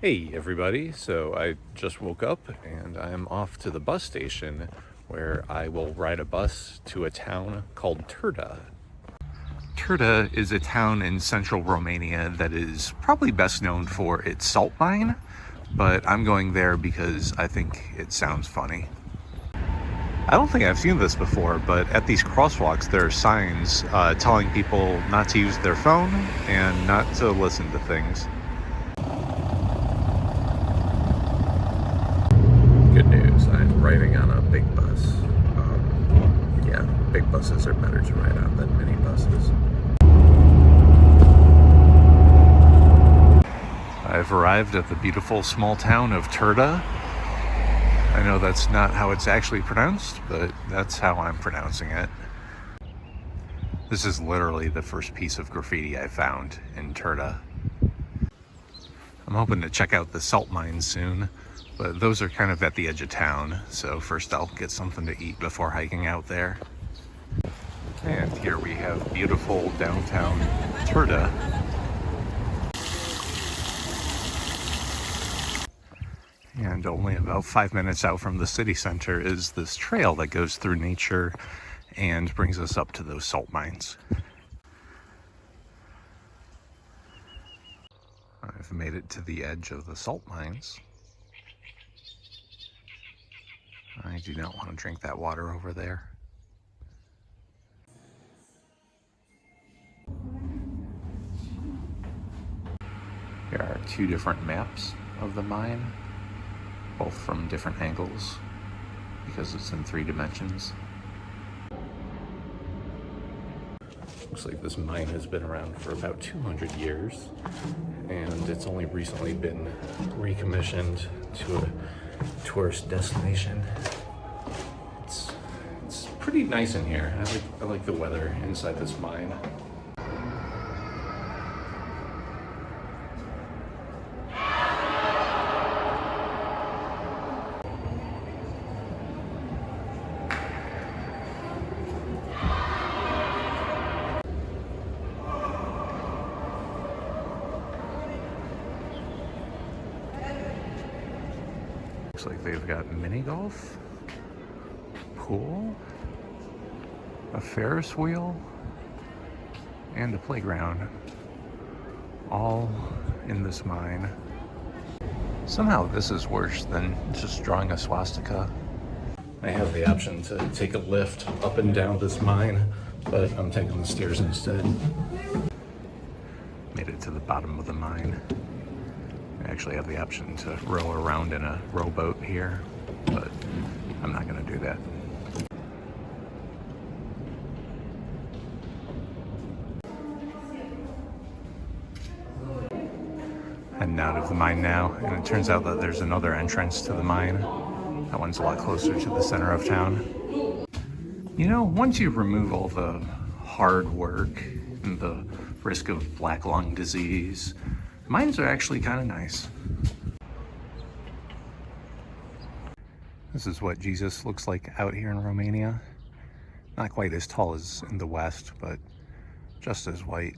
Hey everybody, so I just woke up and I'm off to the bus station where I will ride a bus to a town called Turda. Turda is a town in central Romania that is probably best known for its salt mine, but I'm going there because I think it sounds funny. I don't think I've seen this before, but at these crosswalks there are signs telling people not to use their phone and not to listen to things. Good news, I'm riding on a big bus. Yeah, big buses are better to ride on than mini buses. I've arrived at the beautiful small town of Turda. I know that's not how it's actually pronounced, but that's how I'm pronouncing it. This is literally the first piece of graffiti I found in Turda. I'm hoping to check out the salt mines soon, but those are kind of at the edge of town, so first I'll get something to eat before hiking out there. And here we have beautiful downtown Turda. And only about 5 minutes out from the city center is this trail that goes through nature and brings us up to those salt mines. I've made it to the edge of the salt mines. I do not want to drink that water over there. Here are two different maps of the mine, both from different angles because it's in 3 dimensions. Looks like this mine has been around for about 200 years and it's only recently been recommissioned to a tourist destination. It's pretty nice in here. I like the weather inside this mine. Looks like they've got mini golf, pool, a Ferris wheel, and a playground, all in this mine. Somehow this is worse than just drawing a swastika. I have the option to take a lift up and down this mine, but I'm taking the stairs instead. Made it to the bottom of the mine. I actually have the option to row around in a rowboat here, but I'm not going to do that. Heading out of the mine now, and it turns out that there's another entrance to the mine. That one's a lot closer to the center of town. You know, once you remove all the hard work and the risk of black lung disease, mines are actually kind of nice. This is what Jesus looks like out here in Romania. Not quite as tall as in the West, but just as white.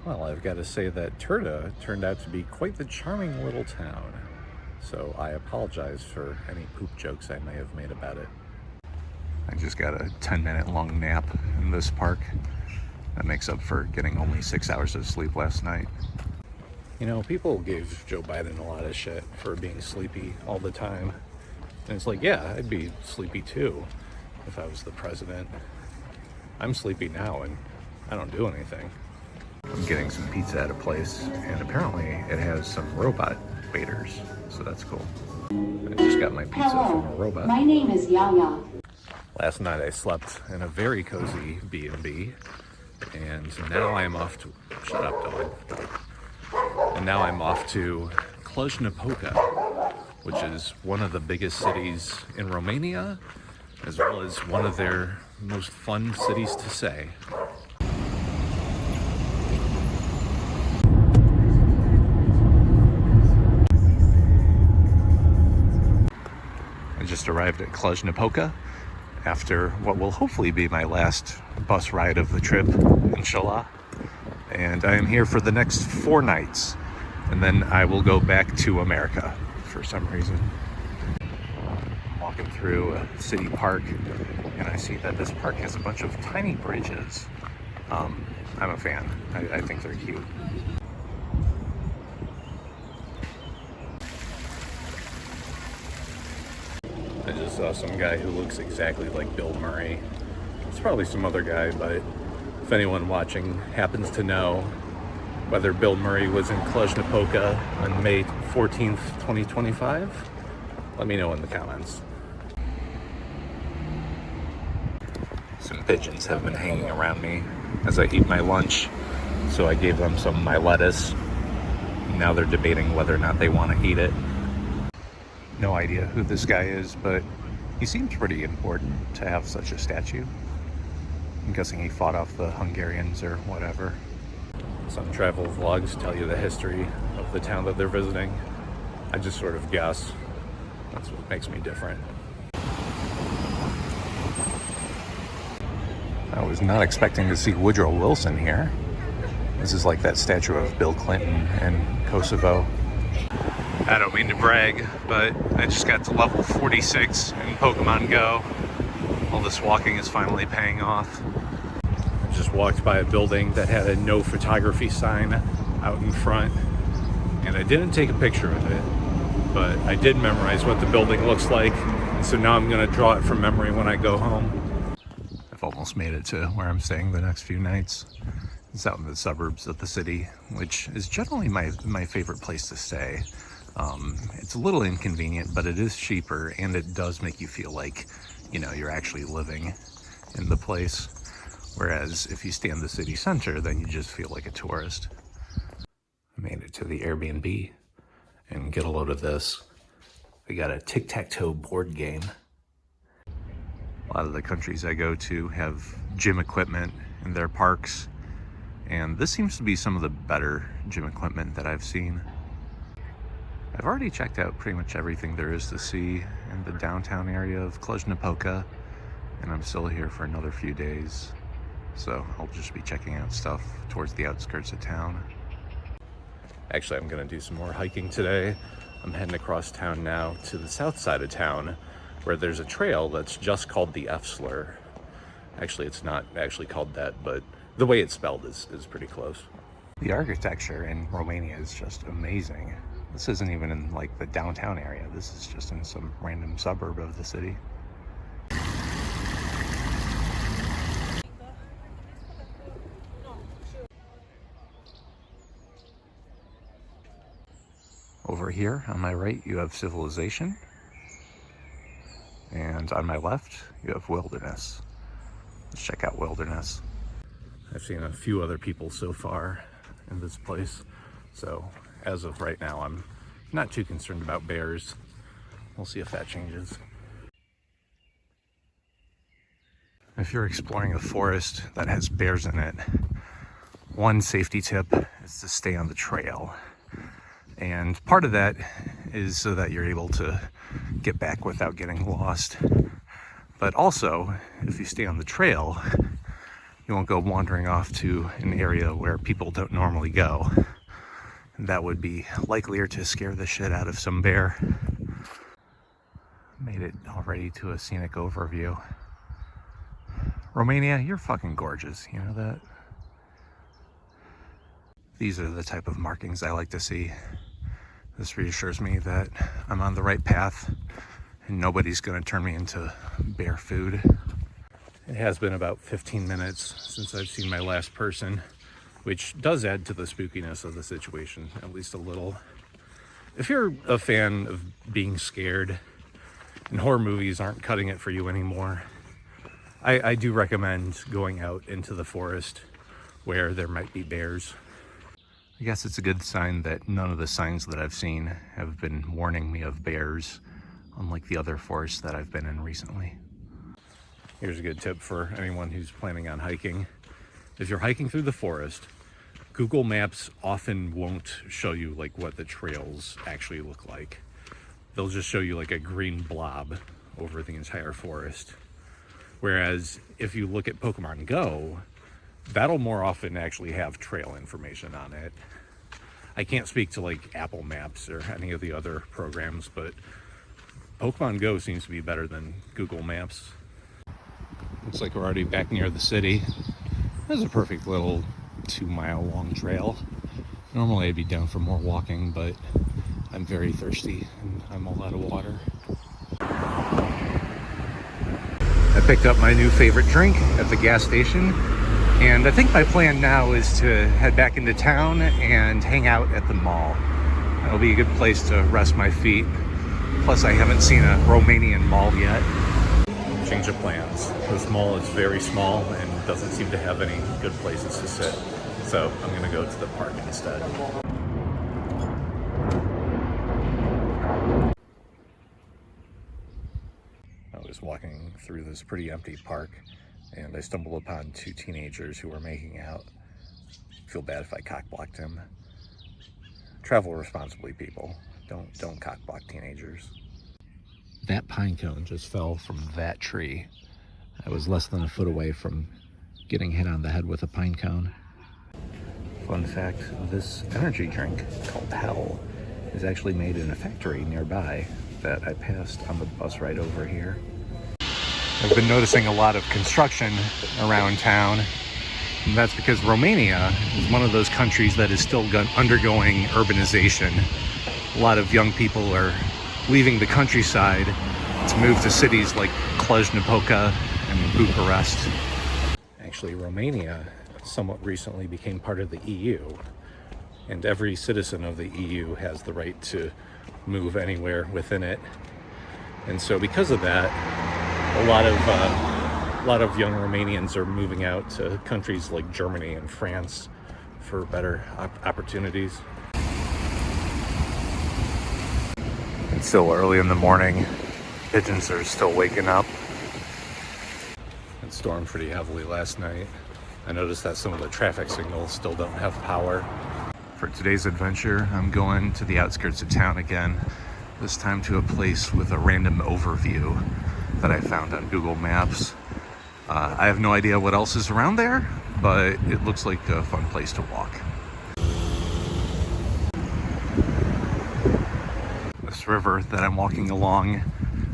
Well, I've got to say that Turda turned out to be quite the charming little town. So I apologize for any poop jokes I may have made about it. I just got a 10-minute long nap in this park. That makes up for getting only 6 hours of sleep last night. You know, people gave Joe Biden a lot of shit for being sleepy all the time. And it's like, yeah, I'd be sleepy too if I was the president. I'm sleepy now and I don't do anything. I'm getting some pizza at a place, and apparently it has some robot waiters, so that's cool. I just got my pizza from a robot. My name is Yaya. Last night I slept in a very cozy B&B, and now I'm off to... Shut up, dog. And now I'm off to Cluj-Napoca, which is one of the biggest cities in Romania, as well as one of their most fun cities to say. I just arrived at Cluj-Napoca after what will hopefully be my last bus ride of the trip, inshallah. and I am here for the next 4 nights, and then I will go back to America for some reason. I'm walking through a city park, and I see that this park has a bunch of tiny bridges. I'm a fan. I think they're cute. I just saw some guy who looks exactly like Bill Murray. It's probably some other guy, but if anyone watching happens to know whether Bill Murray was in Cluj-Napoca on May 14th, 2025, let me know in the comments. Some pigeons have been hanging around me as I eat my lunch, so I gave them some of my lettuce. Now they're debating whether or not they want to eat it. No idea who this guy is, but he seems pretty important to have such a statue. I'm guessing he fought off the Hungarians or whatever. Some travel vlogs tell you the history of the town that they're visiting. I just sort of guess. That's what makes me different. I was not expecting to see Woodrow Wilson here. This is like that statue of Bill Clinton in Kosovo. I don't mean to brag, but I just got to level 46 in Pokemon Go. All this walking is finally paying off. I just walked by a building that had a no photography sign out in front, and I didn't take a picture of it, but I did memorize what the building looks like, and so now I'm going to draw it from memory when I go home. I've almost made it to where I'm staying the next few nights. It's out in the suburbs of the city, which is generally my favorite place to stay. It's a little inconvenient, but it is cheaper, and it does make you feel like, you know, you're actually living in the place. Whereas if you stay in the city center, then you just feel like a tourist. I made it to the Airbnb, and get a load of this. We got a tic-tac-toe board game. A lot of the countries I go to have gym equipment in their parks, and this seems to be some of the better gym equipment that I've seen. I've already checked out pretty much everything there is to see in the downtown area of Cluj-Napoca, and I'm still here for another few days, so I'll just be checking out stuff towards the outskirts of town. Actually, I'm gonna do some more hiking today. I'm heading across town now to the south side of town, where there's a trail that's just called the F slur. Actually, it's not actually called that, but the way it's spelled is pretty close. The architecture in Romania is just amazing. This isn't even in like the downtown area. This is just in some random suburb of the city. Over here on my right, you have civilization. And on my left, you have wilderness. Let's check out wilderness. I've seen a few other people so far in this place, so as of right now, I'm not too concerned about bears. We'll see if that changes. If you're exploring a forest that has bears in it, one safety tip is to stay on the trail. And part of that is so that you're able to get back without getting lost. But also, if you stay on the trail, you won't go wandering off to an area where people don't normally go. That would be likelier to scare the shit out of some bear. Made it already to a scenic overview. Romania, you're fucking gorgeous, you know that? These are the type of markings I like to see. This reassures me that I'm on the right path and nobody's gonna turn me into bear food. It has been about 15 minutes since I've seen my last person, which does add to the spookiness of the situation, at least a little. If you're a fan of being scared and horror movies aren't cutting it for you anymore, I do recommend going out into the forest where there might be bears. I guess it's a good sign that none of the signs that I've seen have been warning me of bears, unlike the other forests that I've been in recently. Here's a good tip for anyone who's planning on hiking. If you're hiking through the forest, Google Maps often won't show you like what the trails actually look like. They'll just show you like a green blob over the entire forest. Whereas if you look at Pokemon Go, that'll more often actually have trail information on it. I can't speak to like Apple Maps or any of the other programs, but Pokemon Go seems to be better than Google Maps. Looks like we're already back near the city. There's a perfect little 2-mile long trail. Normally I'd be down for more walking, but I'm very thirsty and I'm all out of water. I picked up my new favorite drink at the gas station, and I think my plan now is to head back into town and hang out at the mall. It'll be a good place to rest my feet. Plus I haven't seen a Romanian mall yet. Change of plans. This mall is very small and doesn't seem to have any good places to sit. So I'm gonna go to the park instead. I was walking through this pretty empty park and I stumbled upon 2 teenagers who were making out. Feel bad if I cock-blocked him. Travel responsibly, people. Don't cock-block teenagers. That pine cone just fell from that tree. I was less than a foot away from getting hit on the head with a pine cone. Fun fact, this energy drink called Hell is actually made in a factory nearby that I passed on the bus ride over here. I've been noticing a lot of construction around town, and that's because Romania is one of those countries that is still undergoing urbanization. A lot of young people are leaving the countryside to move to cities like Cluj-Napoca and Bucharest. Actually, Romania somewhat recently became part of the EU, and every citizen of the EU has the right to move anywhere within it. And so because of that, a lot of young Romanians are moving out to countries like Germany and France for better opportunities. It's still early in the morning. Pigeons are still waking up. It stormed pretty heavily last night. I noticed that some of the traffic signals still don't have power. For today's adventure, I'm going to the outskirts of town again, this time to a place with a random overview that I found on Google Maps. I have no idea what else is around there, but it looks like a fun place to walk. This river that I'm walking along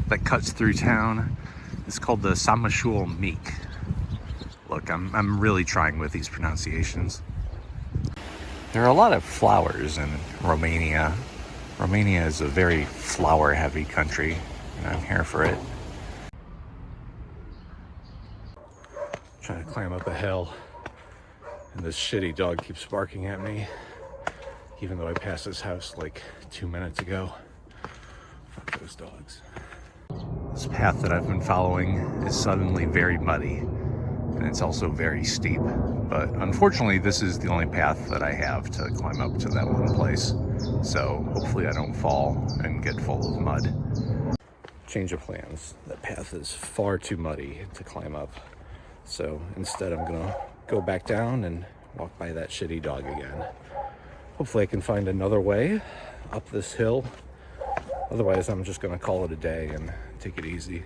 that cuts through town is called the Samashul Meek. Look, I'm really trying with these pronunciations. There are a lot of flowers in Romania. Romania is a very flower-heavy country, and I'm here for it. Trying to climb up a hill, and this shitty dog keeps barking at me, even though I passed his house like 2 minutes ago. Fuck those dogs. This path that I've been following is suddenly very muddy, and it's also very steep. But unfortunately, this is the only path that I have to climb up to that one place. So hopefully I don't fall and get full of mud. Change of plans. That path is far too muddy to climb up. So instead I'm gonna go back down and walk by that shitty dog again. Hopefully I can find another way up this hill. Otherwise I'm just gonna call it a day and take it easy.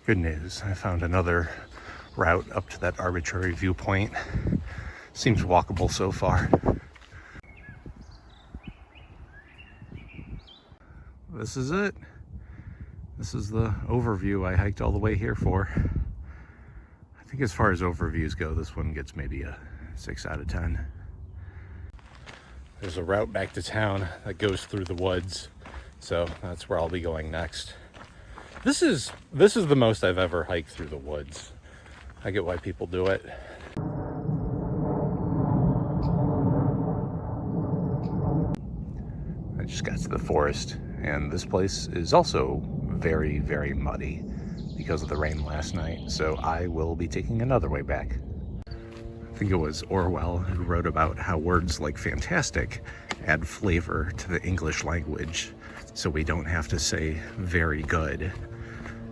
Good news, I found another route up to that arbitrary viewpoint. Seems walkable so far. This is it. This is the overview I hiked all the way here for. I think as far as overviews go, this one gets maybe a 6 out of 10. There's a route back to town that goes through the woods, so that's where I'll be going next. This is the most I've ever hiked through the woods. I get why people do it. I just got to the forest, and this place is also very, very muddy because of the rain last night, so I will be taking another way back. I think it was Orwell who wrote about how words like fantastic add flavor to the English language, so we don't have to say very good.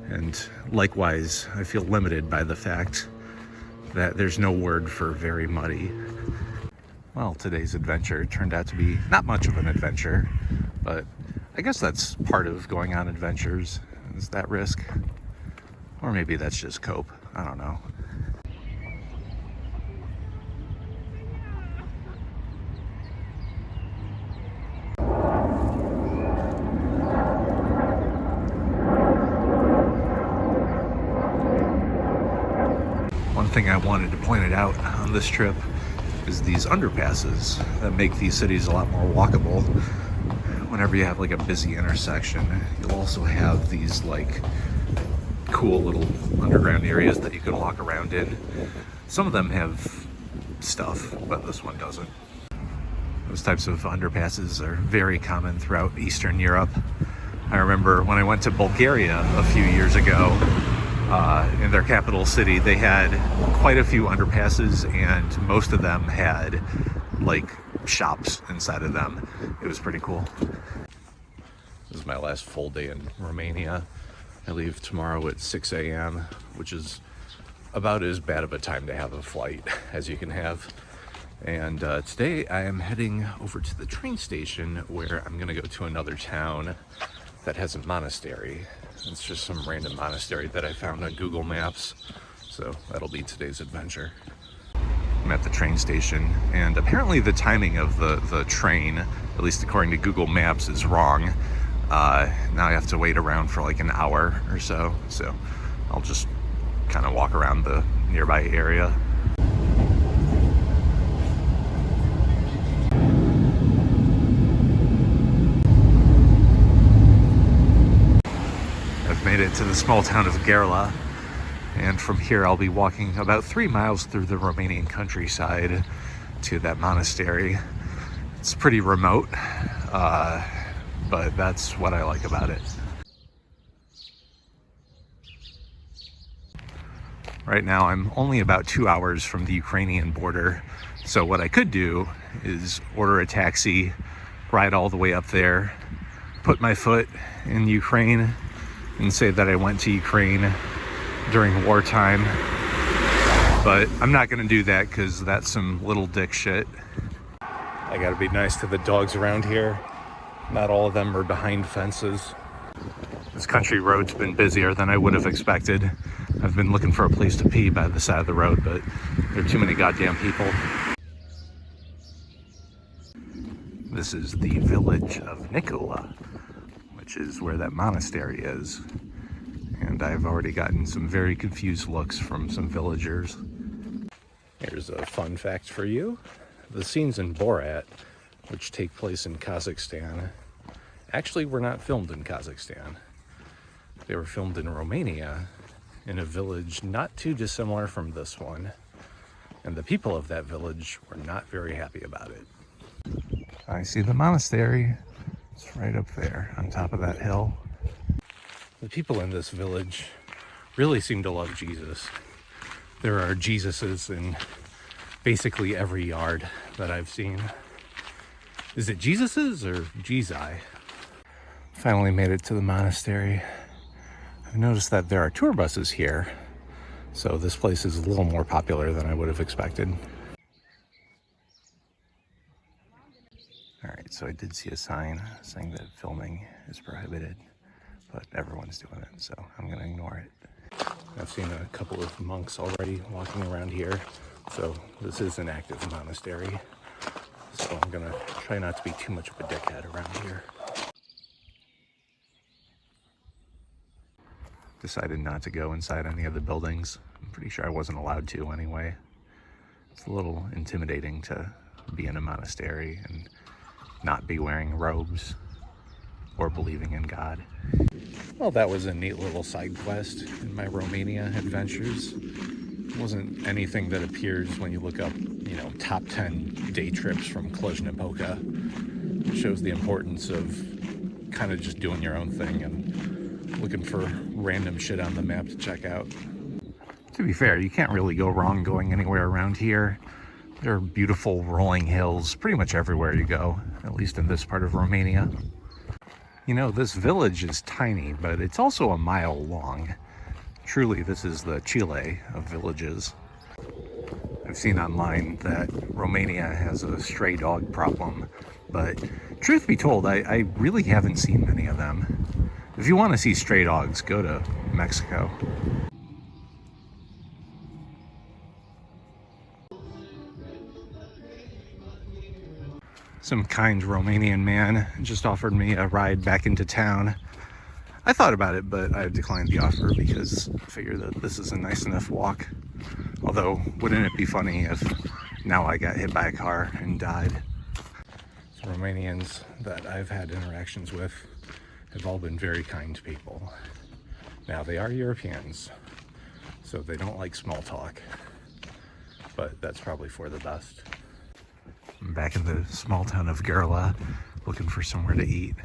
And likewise, I feel limited by the fact that there's no word for very muddy. Well, today's adventure turned out to be not much of an adventure, but I guess that's part of going on adventures, is that risk. Or maybe that's just cope. I don't know. One thing I wanted to point it out on this trip is these underpasses that make these cities a lot more walkable. Whenever you have like a busy intersection, you'll also have these like cool little underground areas that you can walk around in. Some of them have stuff, but this one doesn't. Those types of underpasses are very common throughout Eastern Europe. I remember when I went to Bulgaria a few years ago, in their capital city, they had quite a few underpasses, and most of them had like shops inside of them. It was pretty cool. This is my last full day in Romania. I leave tomorrow at 6 a.m., which is about as bad of a time to have a flight as you can have. And today I am heading over to the train station where I'm gonna go to another town that has a monastery. It's just some random monastery that I found on Google Maps. So that'll be today's adventure. I'm at the train station, and apparently the timing of the train, at least according to Google Maps, is wrong. Now I have to wait around for like an hour or so. So I'll just kind of walk around the nearby area. Made it to the small town of Gerla, and from here I'll be walking about 3 miles through the Romanian countryside to that monastery. It's pretty remote, but that's what I like about it. Right now I'm only about 2 hours from the Ukrainian border, so what I could do is order a taxi, ride all the way up there, put my foot in Ukraine, and say that I went to Ukraine during wartime. But I'm not gonna do that because that's some little dick shit. I gotta be nice to the dogs around here. Not all of them are behind fences. This country road's been busier than I would have expected. I've been looking for a place to pee by the side of the road, but there are too many goddamn people. This is the village of Nicola, which is where that monastery is. And I've already gotten some very confused looks from some villagers. Here's a fun fact for you. The scenes in Borat, which take place in Kazakhstan, actually were not filmed in Kazakhstan. They were filmed in Romania, in a village not too dissimilar from this one. And the people of that village were not very happy about it. I see the monastery. It's right up there on top of that hill. The people in this village really seem to love Jesus. There are Jesuses in basically every yard that I've seen. Is it Jesuses or Jesi? Finally made it to the monastery. I've noticed that there are tour buses here, so this place is a little more popular than I would have expected. Alright, so I did see a sign saying that filming is prohibited, but everyone's doing it, so I'm going to ignore it. I've seen a couple of monks already walking around here, so this is an active monastery. So I'm going to try not to be too much of a dickhead around here. Decided not to go inside any of the buildings. I'm pretty sure I wasn't allowed to anyway. It's a little intimidating to be in a monastery and not be wearing robes or believing in God. Well, that was a neat little side quest in my Romania adventures. It wasn't anything that appears when you look up, top 10 day trips from Cluj-Napoca. It shows the importance of kind of just doing your own thing and looking for random shit on the map to check out. To be fair, you can't really go wrong going anywhere around here. There are beautiful rolling hills pretty much everywhere you go, at least in this part of Romania. This village is tiny, but it's also a mile long. Truly, this is the Chile of villages. I've seen online that Romania has a stray dog problem, but truth be told, I really haven't seen many of them. If you want to see stray dogs, go to Mexico. Some kind Romanian man just offered me a ride back into town. I thought about it, but I declined the offer because I figured that this is a nice enough walk. Although, wouldn't it be funny if now I got hit by a car and died? The Romanians that I've had interactions with have all been very kind people. Now, they are Europeans, so they don't like small talk, but that's probably for the best. I'm back in the small town of Gerla, looking for somewhere to eat.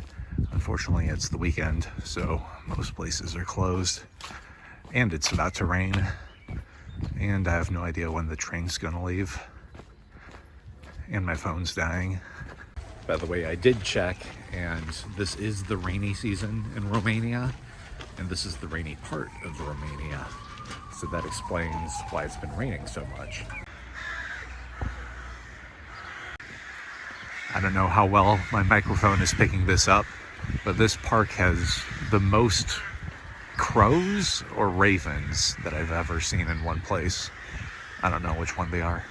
Unfortunately, it's the weekend, so most places are closed, and it's about to rain, and I have no idea when the train's gonna leave, and my phone's dying. By the way, I did check, and this is the rainy season in Romania, and this is the rainy part of Romania, so that explains why it's been raining so much. I don't know how well my microphone is picking this up, but this park has the most crows or ravens that I've ever seen in one place. I don't know which one they are.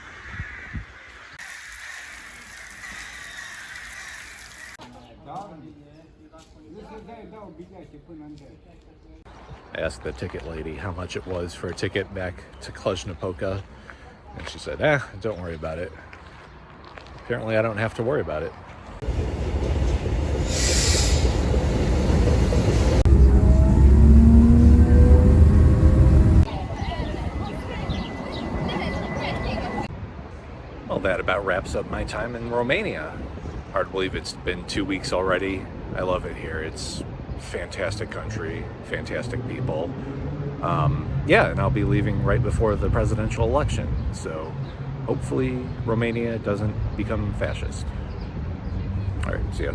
I asked the ticket lady how much it was for a ticket back to Cluj-Napoca, and she said, don't worry about it. Apparently I don't have to worry about it. Well, that about wraps up my time in Romania. Hard to believe it's been 2 weeks already. I love it here. It's fantastic country, fantastic people. And I'll be leaving right before the presidential election, so hopefully Romania doesn't become fascist. All right, see ya.